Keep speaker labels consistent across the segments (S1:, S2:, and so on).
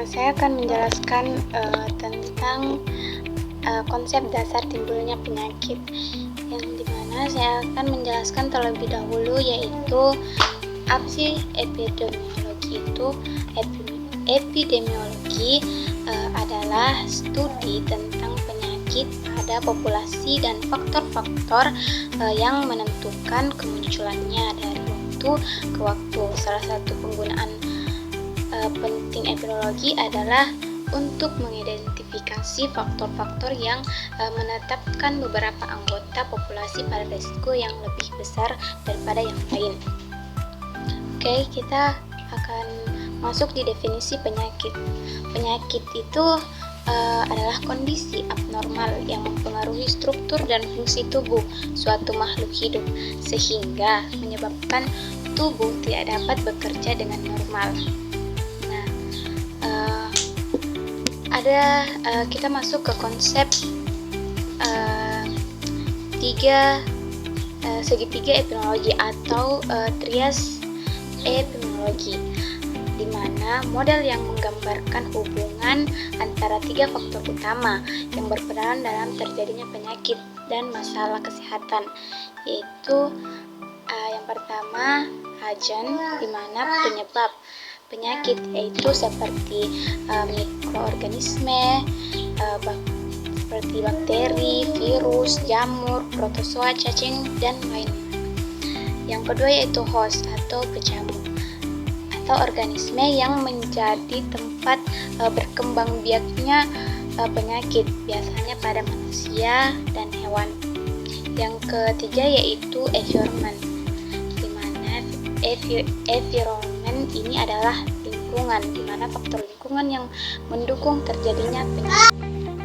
S1: Saya akan menjelaskan tentang konsep dasar timbulnya penyakit, yang dimana saya akan menjelaskan terlebih dahulu, yaitu apa sih epidemiologi itu. Epidemiologi adalah studi tentang penyakit pada populasi dan faktor-faktor yang menentukan kemunculannya dari waktu ke waktu. Salah satu penggunaan penting epidemiologi adalah untuk mengidentifikasi faktor-faktor yang menetapkan beberapa anggota populasi pada risiko yang lebih besar daripada yang lain. Oke, kita akan masuk di definisi penyakit. Penyakit itu adalah kondisi abnormal yang mempengaruhi struktur dan fungsi tubuh suatu makhluk hidup, sehingga menyebabkan tubuh tidak dapat bekerja dengan normal. Kita masuk ke konsep segitiga epidemiologi atau trias epidemiologi, di mana model yang menggambarkan hubungan antara tiga faktor utama yang berperan dalam terjadinya penyakit dan masalah kesehatan, yaitu yang pertama agen, di mana penyebab penyakit yaitu seperti mikroorganisme, seperti bakteri, virus, jamur, protozoa, cacing, dan lainnya. Yang kedua yaitu host atau penjamu atau organisme yang menjadi tempat berkembang biaknya penyakit, biasanya pada manusia dan hewan. Yang ketiga yaitu environment, di mana environment ini adalah lingkungan, di mana faktor lingkungan yang mendukung terjadinya penyakit,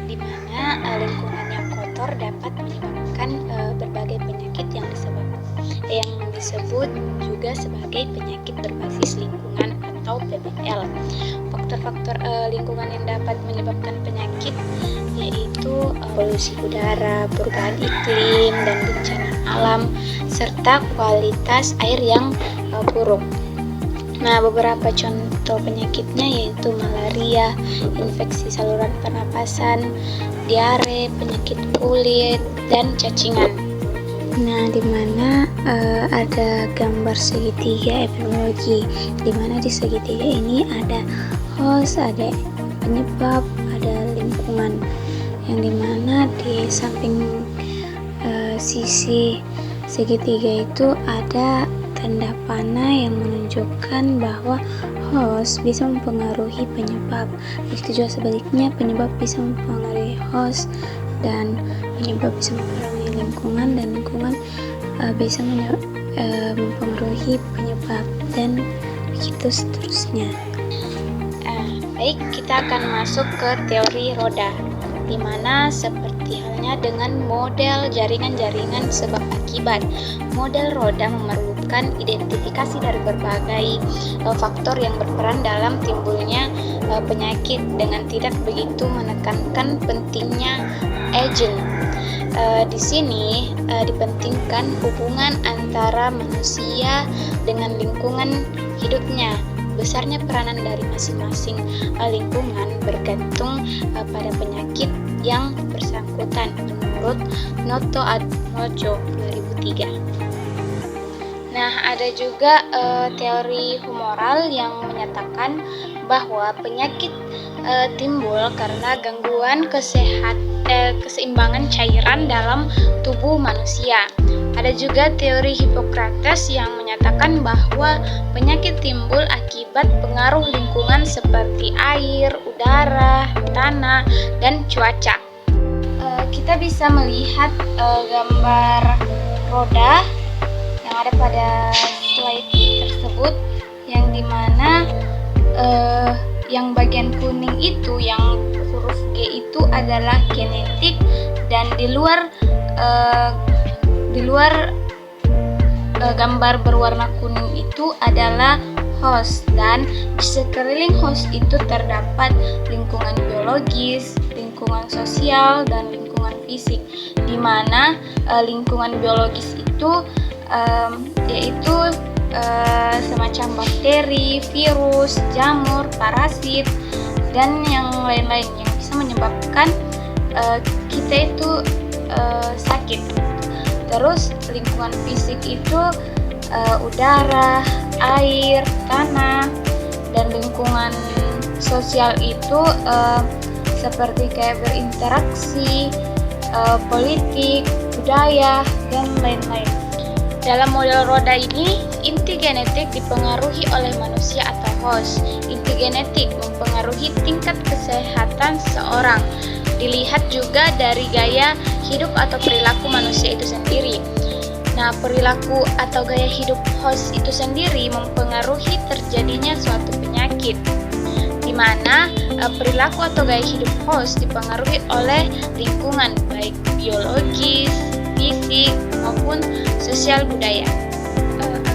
S1: di mana lingkungan yang kotor dapat menyebabkan berbagai penyakit yang disebut juga sebagai penyakit berbasis lingkungan atau PBL. Faktor-faktor lingkungan yang dapat menyebabkan penyakit yaitu polusi udara, perubahan iklim dan bencana alam, serta kualitas air yang buruk. Nah, beberapa contoh penyakitnya yaitu malaria, infeksi saluran pernapasan, diare, penyakit kulit, dan cacingan. Nah, di mana ada gambar segitiga epidemiologi, di mana di segitiga ini ada host, ada penyebab, ada lingkungan, yang dimana di samping sisi segitiga itu ada tanda panah yang menunjukkan bahwa host bisa mempengaruhi penyebab. Begitu juga sebaliknya, penyebab bisa mempengaruhi host, dan penyebab bisa mempengaruhi lingkungan, dan lingkungan bisa mempengaruhi penyebab, dan begitu seterusnya. Baik, kita akan masuk ke teori roda, di mana seperti halnya dengan model jaringan-jaringan sebab akibat. Model roda memerlukan identifikasi dari berbagai faktor yang berperan dalam timbulnya penyakit dengan tidak begitu menekankan pentingnya agent. Di sini dipentingkan hubungan antara manusia dengan lingkungan hidupnya. Besarnya peranan dari masing-masing lingkungan bergantung pada penyakit yang bersangkutan, menurut Noto Atmojo 2003. Nah, ada juga teori humoral yang menyatakan bahwa penyakit timbul karena gangguan keseimbangan cairan dalam tubuh manusia. Ada juga teori Hippocrates yang menyatakan bahwa penyakit timbul akibat pengaruh lingkungan seperti air, udara, tanah, dan cuaca. Kita bisa melihat gambar roda yang ada pada slide tersebut, yang dimana yang bagian kuning itu, yang huruf G itu adalah genetik, dan di luar gambar berwarna kuning itu adalah host, dan di sekeliling host itu terdapat lingkungan biologis, lingkungan sosial, dan lingkungan fisik, di mana lingkungan biologis itu yaitu semacam bakteri, virus, jamur, parasit, dan yang lain-lain yang bisa menyebabkan kita itu sakit. Terus lingkungan fisik itu udara, air, tanah, dan lingkungan sosial itu seperti kayak berinteraksi, politik, budaya, dan lain-lain. Dalam model roda ini, inti genetik dipengaruhi oleh manusia atau host. Inti genetik mempengaruhi tingkat kesehatan seseorang. Dilihat juga dari gaya hidup atau perilaku manusia itu sendiri. Nah, perilaku atau gaya hidup host itu sendiri mempengaruhi terjadinya suatu penyakit, di mana perilaku atau gaya hidup host dipengaruhi oleh lingkungan, baik biologis, fisik, maupun sosial budaya.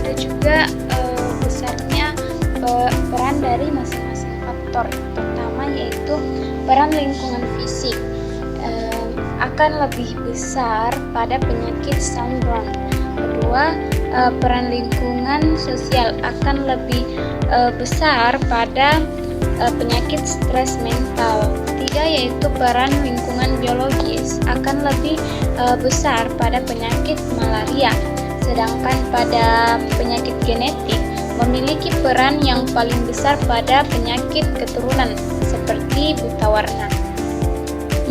S1: Ada juga besarnya peran dari masing-masing faktor. Pertama yaitu peran lingkungan fisik akan lebih besar pada penyakit sunburn. Kedua, peran lingkungan sosial akan lebih besar pada penyakit stres mental. Ketiga yaitu peran lingkungan biologis akan lebih besar pada penyakit malaria. Sedangkan pada penyakit genetik memiliki peran yang paling besar pada penyakit keturunan seperti buta warna.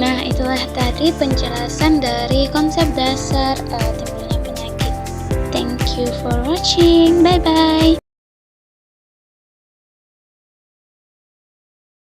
S1: Nah, itulah tadi penjelasan dari konsep dasar timbulnya penyakit. Thank you for watching. Bye bye.